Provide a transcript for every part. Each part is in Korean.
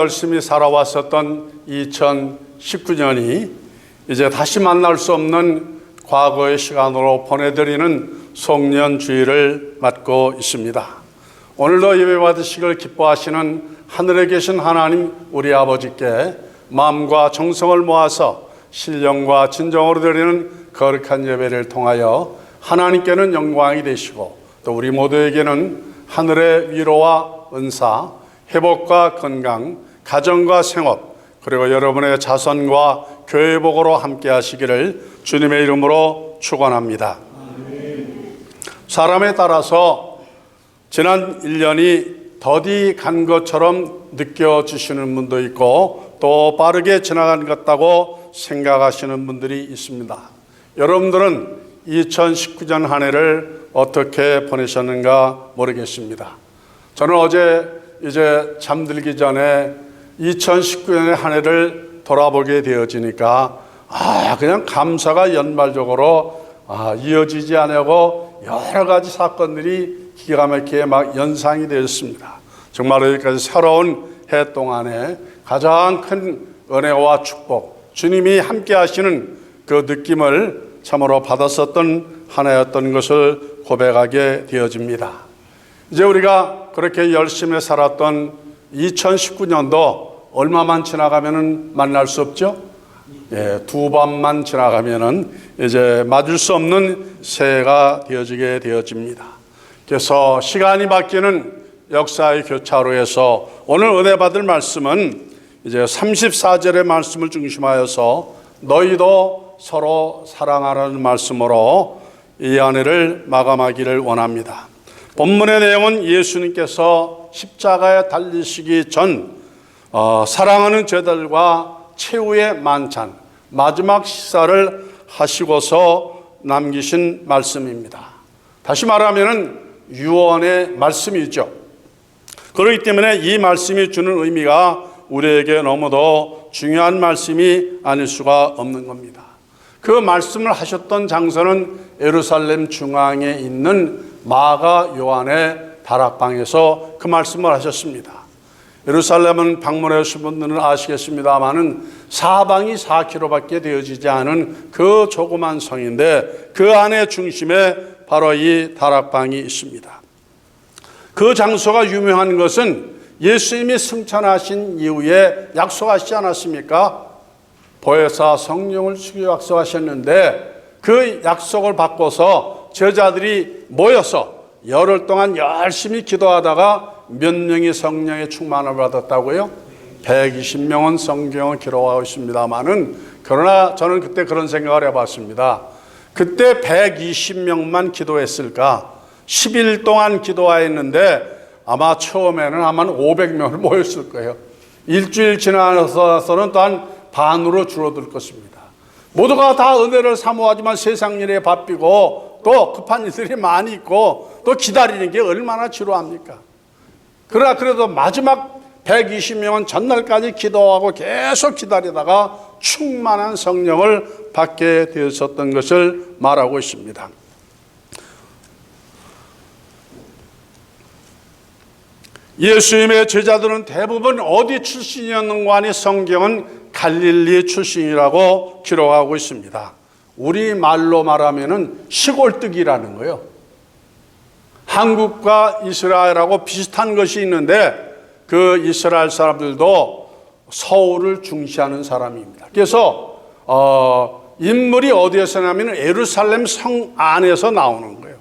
열심히 살아왔었던 2019년이 이제 다시 만날 수 없는 과거의 시간으로 보내드리는 송년주일을 맞고 있습니다. 오늘도 예배 받으시길 기뻐하시는 하늘에 계신 하나님 우리 아버지께 마음과 정성을 모아서 신령과 진정으로 드리는 거룩한 예배를 통하여 하나님께는 영광이 되시고 또 우리 모두에게는 하늘의 위로와 은사, 회복과 건강, 가정과 생업, 그리고 여러분의 자손과 교회 복으로 함께 하시기를 주님의 이름으로 축원합니다. 사람에 따라서 지난 1년이 더디 간 것처럼 느껴지시는 분도 있고 또 빠르게 지나간 것 같다고 생각하시는 분들이 있습니다. 여러분들은 2019년 한 해를 어떻게 보내셨는가 모르겠습니다. 저는 어제 이제 잠들기 전에 2019년의 한 해를 돌아보게 되어지니까 그냥 감사가 연말적으로 이어지지 않고 여러 가지 사건들이 기가 막히게 막 연상이 되었습니다. 정말 여기까지 새로운 해 동안에 가장 큰 은혜와 축복, 주님이 함께 하시는 그 느낌을 참으로 받았었던 한 해였던 것을 고백하게 되어집니다. 이제 우리가 그렇게 열심히 살았던 2019년도 얼마만 지나가면은 만날 수 없죠? 두 번만 지나가면은 이제 맞을 수 없는 새해가 되어지게 되어집니다. 그래서 시간이 바뀌는 역사의 교차로에서 오늘 은혜 받을 말씀은 이제 34절의 말씀을 중심하여서 너희도 서로 사랑하라는 말씀으로 이 한 해를 마감하기를 원합니다. 본문의 내용은 예수님께서 십자가에 달리시기 전 사랑하는 제자들과 최후의 만찬, 마지막 식사를 하시고서 남기신 말씀입니다. 다시 말하면 유언의 말씀이죠. 그렇기 때문에 이 말씀이 주는 의미가 우리에게 너무도 중요한 말씀이 아닐 수가 없는 겁니다. 그 말씀을 하셨던 장소는 예루살렘 중앙에 있는 마가 요한의 다락방에서 그 말씀을 하셨습니다. 예루살렘은 방문하신 분들은 아시겠습니다만은 사방이 4km밖에 되어지지 않은 그 조그만 성인데 그 안에 중심에 바로 이 다락방이 있습니다. 그 장소가 유명한 것은 예수님이 승천하신 이후에 약속하시지 않았습니까? 보혜사 성령을 주기로 약속하셨는데 그 약속을 바꿔서 제자들이 모여서 열흘 동안 열심히 기도하다가 몇 명이 성령의 충만을 받았다고요? 120명은 성경을 기록하고 있습니다만은 그러나 저는 그때 그런 생각을 해봤습니다. 그때 120명만 기도했을까? 10일 동안 기도하였는데 아마 처음에는 아마 500명을 모였을 거예요. 일주일 지나서는 또한 반으로 줄어들 것입니다. 모두가 다 은혜를 사모하지만 세상 일에 바삐고 또 급한 일들이 많이 있고 또 기다리는 게 얼마나 지루합니까? 그러나 그래도 마지막 120명은 전날까지 기도하고 계속 기다리다가 충만한 성령을 받게 되었었던 것을 말하고 있습니다. 예수님의 제자들은 대부분 어디 출신이었는가 하니 성경은 갈릴리 출신이라고 기록하고 있습니다. 우리 말로 말하면은 시골뜨기라는 거예요. 한국과 이스라엘하고 비슷한 것이 있는데 그 이스라엘 사람들도 서울을 중시하는 사람입니다. 그래서 인물이 어디에서 나면 예루살렘 성 안에서 나오는 거예요.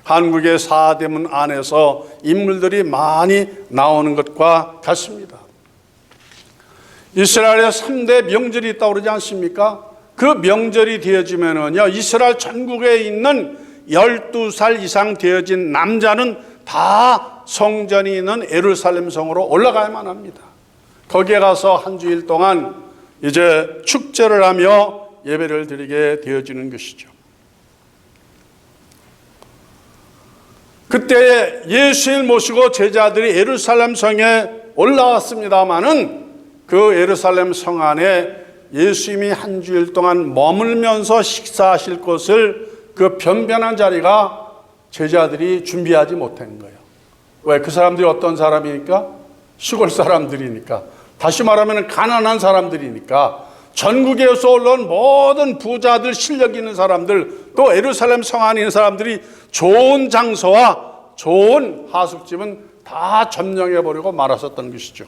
한국의 사대문 안에서 인물들이 많이 나오는 것과 같습니다. 이스라엘에 3대 명절이 있다고 그러지 않습니까? 그 명절이 되어지면은요, 이스라엘 전국에 있는 12살 이상 되어진 남자는 다 성전이 있는 예루살렘 성으로 올라가야만 합니다. 거기에 가서 한 주일 동안 이제 축제를 하며 예배를 드리게 되어지는 것이죠. 그때 예수님을 모시고 제자들이 예루살렘 성에 올라왔습니다마는 그 예루살렘 성 안에 예수님이 한 주일 동안 머물면서 식사하실 것을 그 변변한 자리가 제자들이 준비하지 못한 거예요. 왜? 그 사람들이 어떤 사람이니까? 시골 사람들이니까. 다시 말하면 가난한 사람들이니까 전국에서 올라온 모든 부자들, 실력 있는 사람들, 또 예루살렘 성 안에 있는 사람들이 좋은 장소와 좋은 하숙집은 다 점령해버리고 말았었던 것이죠.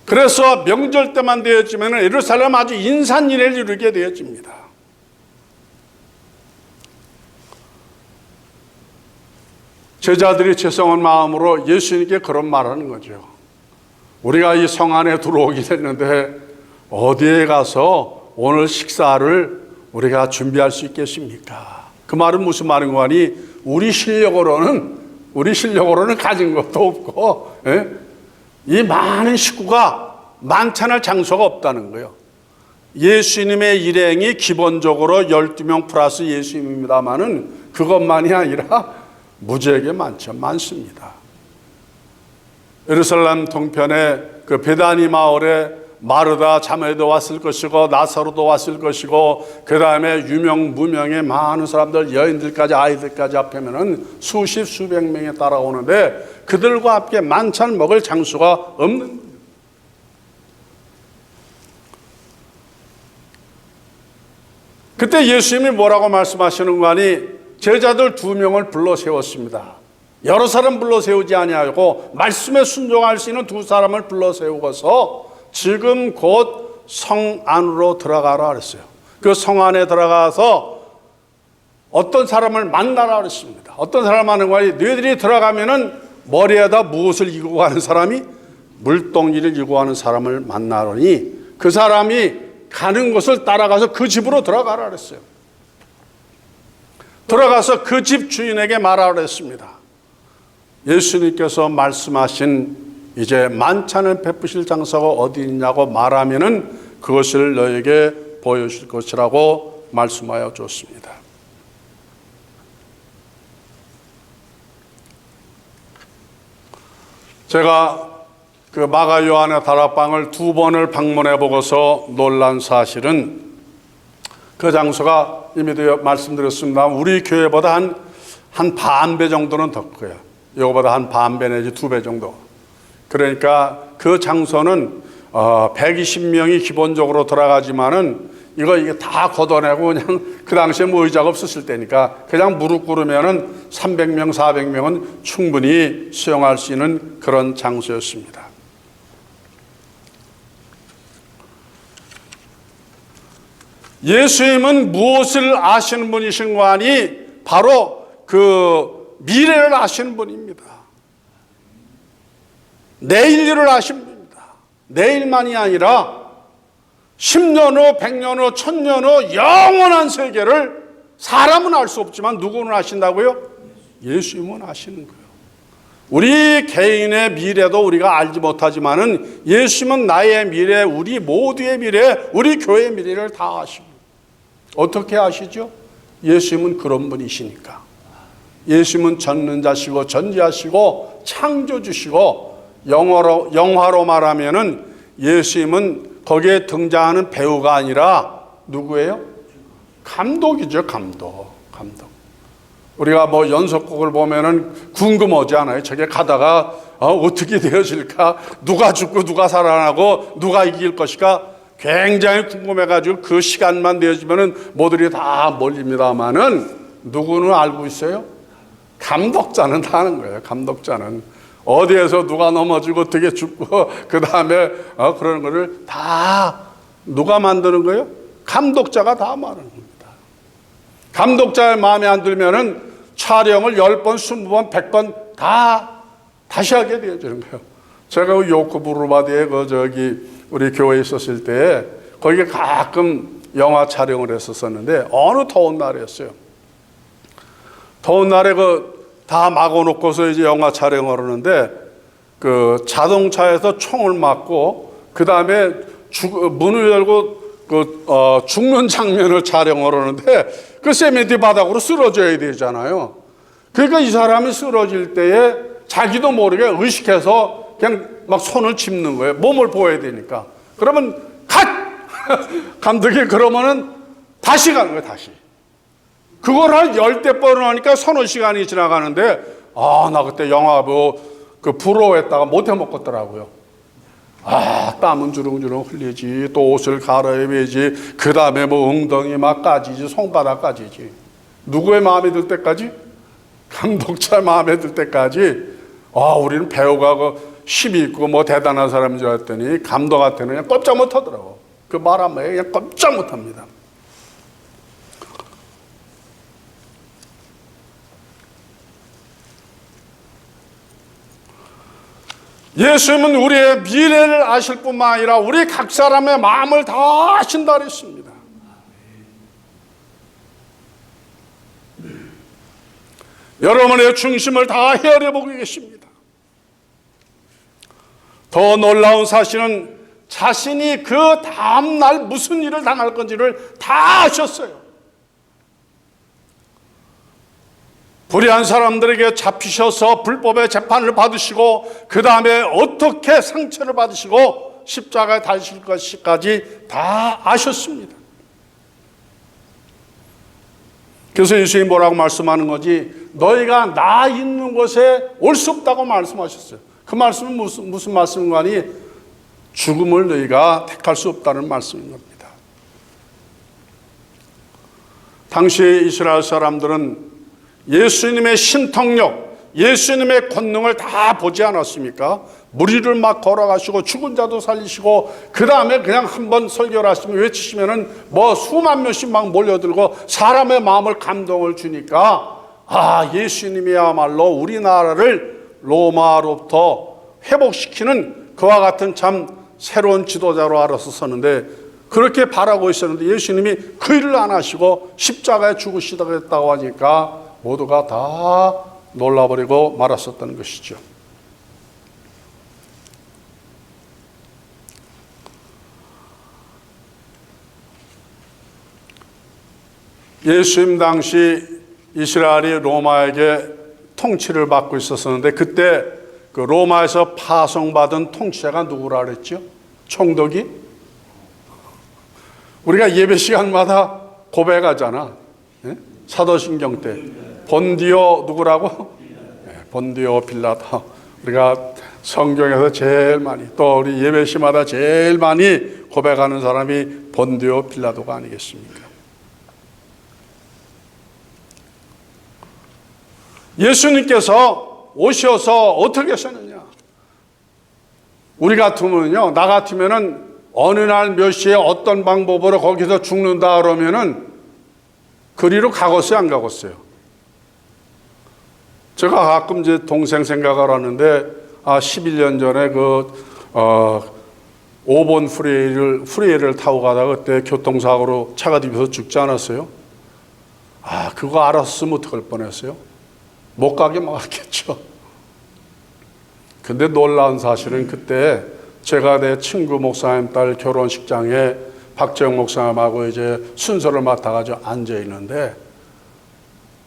그래서 명절 때만 되어지면 예루살렘 아주 인산인해를 이루게 되어집니다. 제자들이 죄송한 마음으로 예수님께 그런 말하는 거죠. 우리가 이 성 안에 들어오게 됐는데 어디에 가서 오늘 식사를 우리가 준비할 수 있겠습니까? 그 말은 무슨 말인 거 아니? 우리 실력으로는 가진 것도 없고, 이 많은 식구가 만찬할 장소가 없다는 거예요. 예수님의 일행이 기본적으로 12명 플러스 예수님입니다만은 그것만이 아니라 무지하게 많습니다. 예루살렘 동편에 그 베다니 마을에 마르다 자매도 왔을 것이고 나사로도 왔을 것이고 그 다음에 유명 무명의 많은 사람들, 여인들까지 아이들까지 합하면은 수십 수백 명이 따라오는데 그들과 함께 만찬 먹을 장소가 없는 거예요. 그때 예수님이 뭐라고 말씀하시는 거 아니? 제자들 2명을 불러 세웠습니다. 여러 사람 불러 세우지 아니하고 말씀에 순종할 수 있는 2사람을 불러 세우고서 지금 곧 성 안으로 들어가라 그랬어요. 그 성 안에 들어가서 어떤 사람을 만나라 그랬습니다. 어떤 사람 하는 거니? 너희들이 들어가면은 머리에다 무엇을 이고 가는 사람이 물동이를 이고 가는 사람을 만나러니 그 사람이 가는 곳을 따라가서 그 집으로 들어가라 그랬어요. 들어가서 그 집 주인에게 말하라 그랬습니다. 예수님께서 말씀하신 이제 만찬을 베푸실 장소가 어디 있냐고 말하면은 그것을 너에게 보여줄 것이라고 말씀하여 줬습니다. 제가 그 마가 요한의 다락방을 2번을 방문해 보고서 놀란 사실은 그 장소가 이미도 말씀드렸습니다. 우리 교회보다 한 반배 정도는 더 커요. 이거보다 한 반배 내지 2배 정도. 그러니까 그 장소는 120명이 기본적으로 들어가지만은 이게 다 걷어내고 그냥 그 당시에 뭐 의자가 없었을 때니까 그냥 무릎 꿇으면은 300명, 400명은 충분히 수용할 수 있는 그런 장소였습니다. 예수님은 무엇을 아시는 분이신 거 아니? 바로 그 미래를 아시는 분입니다. 내일 일을 아시는 분입니다. 내일만이 아니라 10년 후, 100년 후, 1000년 후 영원한 세계를 사람은 알 수 없지만 누구는 아신다고요? 예수님은 아시는 거예요. 우리 개인의 미래도 우리가 알지 못하지만은 예수님은 나의 미래, 우리 모두의 미래, 우리 교회의 미래를 다 아십니다. 어떻게 아시죠? 예수님은 그런 분이시니까. 예수님은 전능자시고 전지하시고 창조주시고 영화로 말하면은 예수님은 거기에 등장하는 배우가 아니라 누구예요? 감독이죠. 감독. 우리가 뭐 연속곡을 보면은 궁금하지 않아요? 저게 가다가 어떻게 되어질까? 누가 죽고 누가 살아나고 누가 이길 것일까? 굉장히 궁금해가지고 그 시간만 되어지면은 모두들이 다 몰립니다만은 누구는 알고 있어요? 감독자는 다 아는 거예요. 감독자는 어디에서 누가 넘어지고 어떻게 죽고 그 다음에 그런 거를 다 누가 만드는 거예요? 감독자가 다 말하는 겁니다. 감독자의 마음에 안 들면은 촬영을 10번, 20번, 100번 다시 하게 되어지는 거예요. 제가 요코부르바디에 우리 교회에 있었을 때 거기에 가끔 영화 촬영을 했었는데 어느 더운 날이었어요. 더운 날에 다 막아놓고서 이제 영화 촬영을 하는데 그 자동차에서 총을 맞고 그 다음에 문을 열고 죽는 장면을 촬영을 하는데 그 세멘트 바닥으로 쓰러져야 되잖아요. 그러니까 이 사람이 쓰러질 때에 자기도 모르게 의식해서 그냥 막 손을 짚는 거예요. 몸을 보여야 되니까. 그러면 갓! 감독이 그러면은 다시 가는 거예요. 다시. 그걸 한 10대 번을 하니까 서너 시간이 지나가는데 나 그때 영화 그 부러워했다가 못해 먹겠더라고요. 아, 땀은 주렁주렁 흘리지, 또 옷을 갈아입어야지, 그 다음에 뭐 엉덩이 막 까지지, 손바닥 까지지. 누구의 마음에 들 때까지? 감독자 마음에 들 때까지. 아, 우리는 배우가 그 힘이 있고 뭐 대단한 사람인 줄 알았더니 감독한테는 그냥 꼼짝 못 하더라고. 그 말 한마디에 그냥 꼼짝 못 합니다. 예수님은 우리의 미래를 아실 뿐만 아니라 우리 각 사람의 마음을 다 아신다 그랬습니다. 여러분의 중심을 다 헤아려 보고 계십니다. 더 놀라운 사실은 자신이 그 다음날 무슨 일을 당할 건지를 다 아셨어요. 불의한 사람들에게 잡히셔서 불법의 재판을 받으시고 그 다음에 어떻게 상처를 받으시고 십자가에 달리실 것까지 다 아셨습니다. 그래서 예수님이 뭐라고 말씀하는 거지? 너희가 나 있는 곳에 올 수 없다고 말씀하셨어요. 그 말씀은 무슨 말씀인가니? 죽음을 너희가 택할 수 없다는 말씀인 겁니다. 당시 이스라엘 사람들은 예수님의 신통력, 예수님의 권능을 다 보지 않았습니까? 무리를 막 걸어가시고 죽은 자도 살리시고 그 다음에 그냥 한번 설교를 하시면 외치시면은 뭐 수만 명씩 막 몰려들고 사람의 마음을 감동을 주니까 아, 예수님이야말로 우리나라를 로마로부터 회복시키는 그와 같은 참 새로운 지도자로 알았었는데 그렇게 바라고 있었는데 예수님이 그 일을 안 하시고 십자가에 죽으시다고 했다고 하니까 모두가 다 놀라버리고 말았었다는 것이죠. 예수님 당시 이스라엘이 로마에게 통치를 받고 있었는데 그때 그 로마에서 파송받은 통치자가 누구라 그랬죠? 총독이? 우리가 예배 시간마다 고백하잖아. 네? 사도신경 때 본디오 누구라고? 네, 본디오 빌라도. 우리가 성경에서 제일 많이 또 우리 예배 시마다 제일 많이 고백하는 사람이 본디오 빌라도가 아니겠습니까? 예수님께서 오셔서 어떻게 하셨느냐? 우리 같으면요, 나 같으면은 어느 날 몇 시에 어떤 방법으로 거기서 죽는다 그러면은 그리로 가겠어요, 안 가겠어요? 제가 가끔 제 동생 생각을 하는데, 11년 전에 5번 프리웨이를 타고 가다가 그때 교통사고로 차가 뒤집어서 죽지 않았어요? 그거 알았으면 어떡할 뻔했어요? 못 가게 막았겠죠. 근데 놀라운 사실은 그때 제가 내 친구 목사님 딸 결혼식장에 박재영 목사님하고 이제 순서를 맡아가지고 앉아 있는데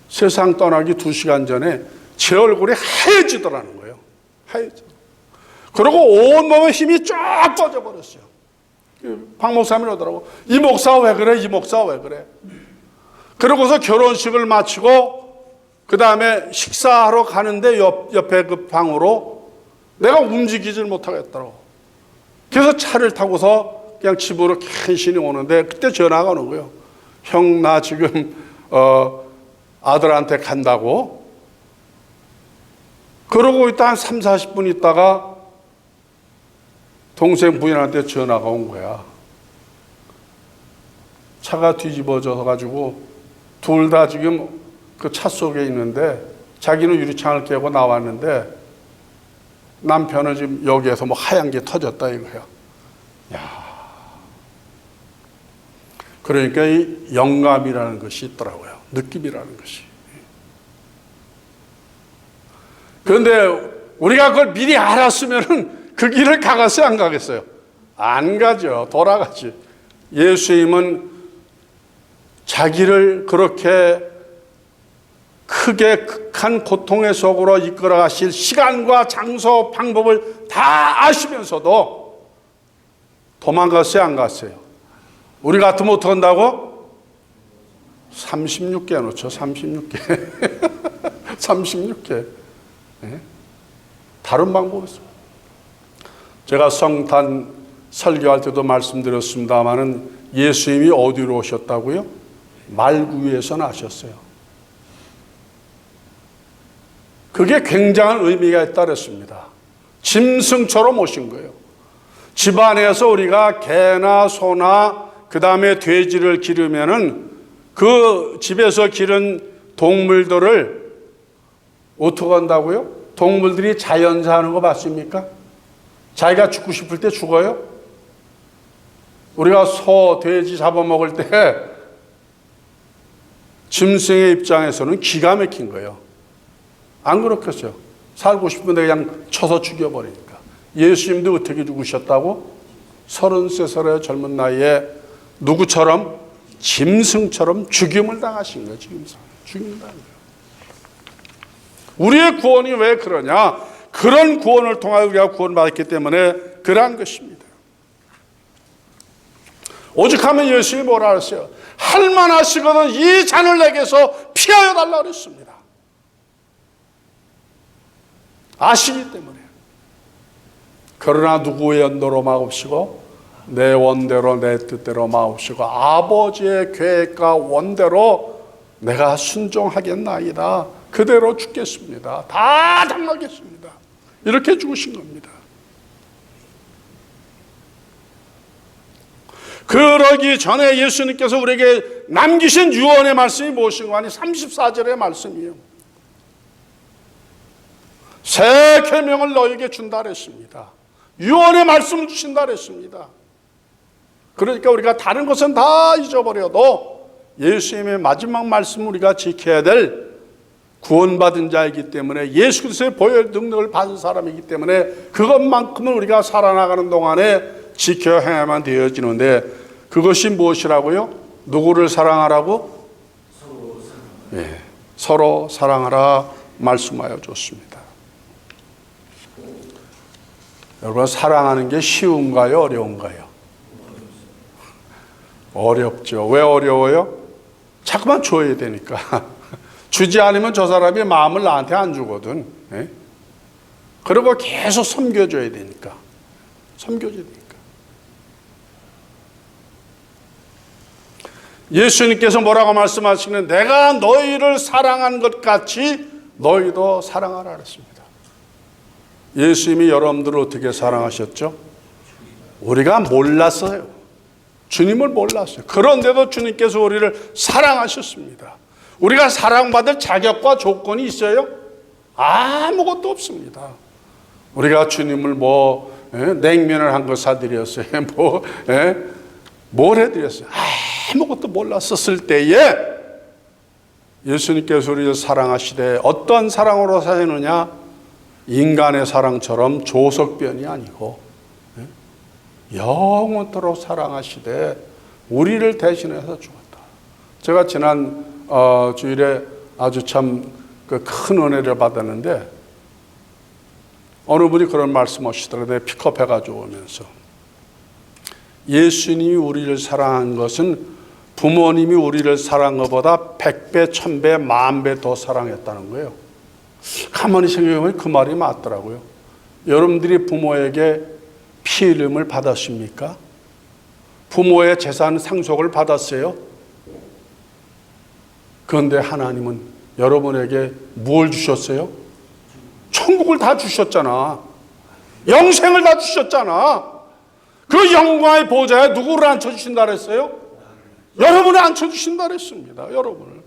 세상 떠나기 2시간 전에 제 얼굴이 하얘지더라는 거예요. 하얘져. 그리고 온몸에 힘이 쫙 빠져버렸어요. 박 목사님이 그러더라고. 이 목사 왜 그래? 이 목사 왜 그래? 그러고서 결혼식을 마치고 그 다음에 식사하러 가는데 옆에 그 방으로 내가 움직이질 못하겠더라고. 그래서 차를 타고서 그냥 집으로 간신히 오는데 그때 전화가 오는 거예요. 형, 나 지금 아들한테 간다고. 그러고 있다 한 3, 40분 있다가 동생 부인한테 전화가 온 거야. 차가 뒤집어져 가지고 둘 다 지금 그 차 속에 있는데 자기는 유리창을 깨고 나왔는데 남편은 지금 여기에서 뭐 하얀 게 터졌다 이거야. 야. 그러니까 이 영감이라는 것이 있더라고요. 느낌이라는 것이. 그런데 우리가 그걸 미리 알았으면은 그 길을 가겠어요, 안 가겠어요? 안 가죠. 돌아가지. 예수님은 자기를 그렇게 크게 극한 고통의 속으로 이끌어 가실 시간과 장소, 방법을 다 아시면서도 도망갔어요, 안 갔어요? 우리 같으면 어떻게 한다고? 36개 놓죠, 36개. 36개. 네? 다른 방법이 있습니다. 제가 성탄 설교할 때도 말씀드렸습니다마는 예수님이 어디로 오셨다고요? 말구유에서 나셨어요. 그게 굉장한 의미가 있다 그랬습니다. 짐승처럼 오신 거예요. 집안에서 우리가 개나 소나 그 다음에 돼지를 기르면은 그 집에서 기른 동물들을 어떻게 한다고요? 동물들이 자연사하는 거 맞습니까? 자기가 죽고 싶을 때 죽어요? 우리가 소, 돼지 잡아먹을 때 짐승의 입장에서는 기가 막힌 거예요. 안 그렇겠어요? 살고 싶은데 그냥 쳐서 죽여버리니까. 예수님도 어떻게 죽으셨다고? 33살의 젊은 나이에 누구처럼? 짐승처럼 죽임을 당하신 거예요. 죽임을 당한 거예요. 우리의 구원이 왜 그러냐? 그런 구원을 통하여 우리가 구원받았기 때문에 그러한 것입니다. 오죽하면 예수님이 뭐라 그랬어요? 할만하시거든 이 잔을 내게서 피하여 달라 그랬습니다. 아시기 때문에. 그러나 누구의 연도로 마옵시고 내 원대로 내 뜻대로 마옵시고 아버지의 계획과 원대로 내가 순종하겠나이다. 그대로 죽겠습니다. 다 당하겠습니다. 이렇게 죽으신 겁니다. 그러기 전에 예수님께서 우리에게 남기신 유언의 말씀이 무엇인가 하니 34절의 말씀이에요. 새 계명을 너에게 준다 그랬습니다. 유언의 말씀을 주신다 그랬습니다. 그러니까 우리가 다른 것은 다 잊어버려도 예수님의 마지막 말씀을 우리가 지켜야 될 구원받은 자이기 때문에 예수 그리스도의 보혈 능력을 받은 사람이기 때문에 그것만큼은 우리가 살아나가는 동안에 지켜 행해야만 되어지는데 그것이 무엇이라고요? 누구를 사랑하라고? 서로 사랑하라 말씀하여 줬습니다. 여러분 사랑하는 게 쉬운가요? 어려운가요? 어렵죠. 왜 어려워요? 자꾸만 줘야 되니까. 주지 않으면 저 사람이 마음을 나한테 안 주거든. 그리고 계속 섬겨줘야 되니까. 섬겨줘야 되니까. 예수님께서 뭐라고 말씀하시는 내가 너희를 사랑한 것 같이 너희도 사랑하라 그랬습니다. 예수님이 여러분들을 어떻게 사랑하셨죠? 우리가 몰랐어요. 주님을 몰랐어요. 그런데도 주님께서 우리를 사랑하셨습니다. 우리가 사랑받을 자격과 조건이 있어요? 아무것도 없습니다. 우리가 주님을 냉면을 한 거 사드렸어요. 뭘 해드렸어요? 아무것도 몰랐었을 때에 예수님께서 우리를 사랑하시되 어떤 사랑으로 사시느냐? 인간의 사랑처럼 조석변이 아니고 영원토록 사랑하시되 우리를 대신해서 죽었다. 제가 지난 주일에 아주 참 큰 은혜를 받았는데 어느 분이 그런 말씀하시더라고요. 픽업해가지고 오면서 예수님이 우리를 사랑한 것은 부모님이 우리를 사랑한 것보다 100배, 1000배, 10,000배 더 사랑했다는 거예요. 가만히 생각해보면 그 말이 맞더라고요. 여러분들이 부모에게 피 흘림을 받았습니까? 부모의 재산 상속을 받았어요? 그런데 하나님은 여러분에게 뭘 주셨어요? 천국을 다 주셨잖아. 영생을 다 주셨잖아. 그 영광의 보좌에 누구를 앉혀주신다 그랬어요? 여러분을 앉혀주신다 그랬습니다. 여러분을.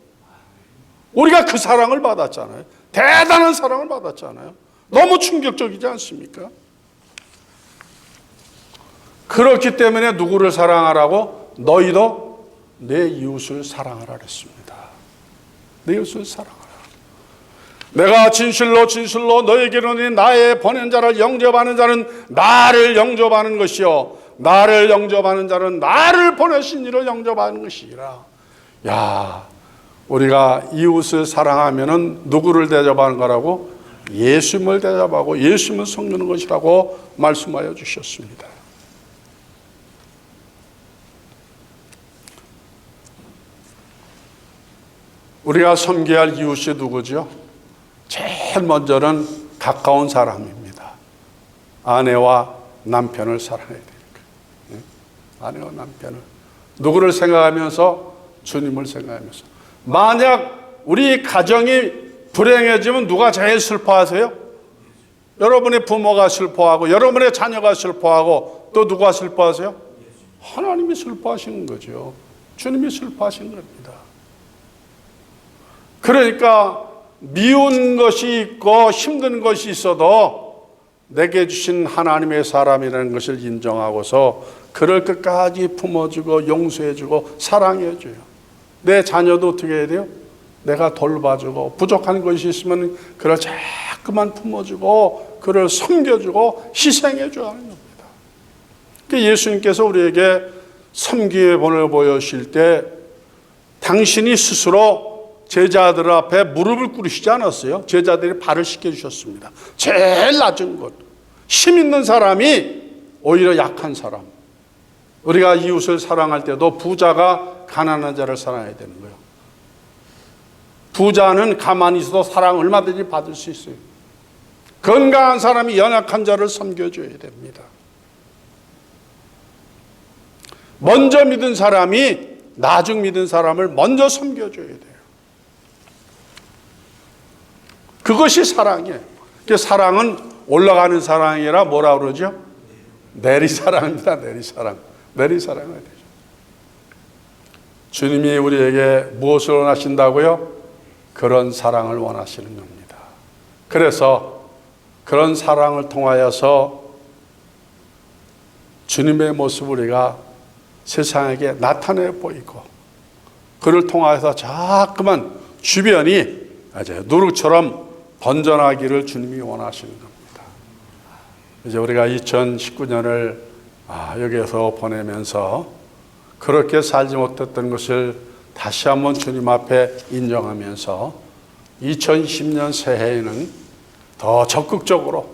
우리가 그 사랑을 받았잖아요. 대단한 사랑을 받았잖아요. 너무 충격적이지 않습니까? 그렇기 때문에 누구를 사랑하라고? 너희도 내 이웃을 사랑하라 그랬습니다. 내 이웃을 사랑하라. 내가 진실로 진실로 너에게 이르노니 나의 보낸 자를 영접하는 자는 나를 영접하는 것이요 나를 영접하는 자는 나를 보내신 이를 영접하는 것이라. 야, 우리가 이웃을 사랑하면은 누구를 대접하는 거라고? 예수님을 대접하고 예수님을 섬기는 것이라고 말씀하여 주셨습니다. 우리가 섬겨야 할 이웃이 누구죠? 제일 먼저는 가까운 사람입니다. 아내와 남편을 사랑해야 되는 거예요. 아내와 남편을. 누구를 생각하면서? 주님을 생각하면서. 만약 우리 가정이 불행해지면 누가 제일 슬퍼하세요? 여러분의 부모가 슬퍼하고 여러분의 자녀가 슬퍼하고 또 누가 슬퍼하세요? 하나님이 슬퍼하시는 거죠. 주님이 슬퍼하시는 겁니다. 그러니까 미운 것이 있고 힘든 것이 있어도 내게 주신 하나님의 사람이라는 것을 인정하고서 그를 끝까지 품어주고 용서해주고 사랑해줘요. 내 자녀도 어떻게 해야 돼요? 내가 돌봐주고 부족한 것이 있으면 그를 자꾸만 품어주고 그를 섬겨주고 희생해줘야 하는 겁니다. 예수님께서 우리에게 섬기의 본을 보여주실 때 당신이 스스로 제자들 앞에 무릎을 꿇으시지 않았어요. 제자들이 발을 씻겨주셨습니다. 제일 낮은 것. 힘 있는 사람이 오히려 약한 사람. 우리가 이웃을 사랑할 때도 부자가 가난한 자를 사랑해야 되는 거예요. 부자는 가만히 있어도 사랑 얼마든지 받을 수 있어요. 건강한 사람이 연약한 자를 섬겨줘야 됩니다. 먼저 믿은 사람이 나중 믿은 사람을 먼저 섬겨줘야 돼요. 그것이 사랑이에요. 사랑은 올라가는 사랑이라 뭐라 그러죠? 내리사랑입니다. 내리사랑. 내리사랑을 되죠. 주님이 우리에게 무엇을 원하신다고요? 그런 사랑을 원하시는 겁니다. 그래서 그런 사랑을 통하여서 주님의 모습을 우리가 세상에게 나타내 보이고 그를 통하여서 자꾸만 주변이 누룩처럼 번전하기를 주님이 원하시는 겁니다. 이제 우리가 2019년을 여기에서 보내면서 그렇게 살지 못했던 것을 다시 한번 주님 앞에 인정하면서 2020년 새해에는 더 적극적으로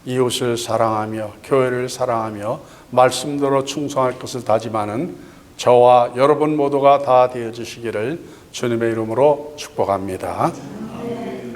이웃을 사랑하며 교회를 사랑하며 말씀대로 충성할 것을 다짐하는 저와 여러분 모두가 다 되어주시기를 주님의 이름으로 축복합니다.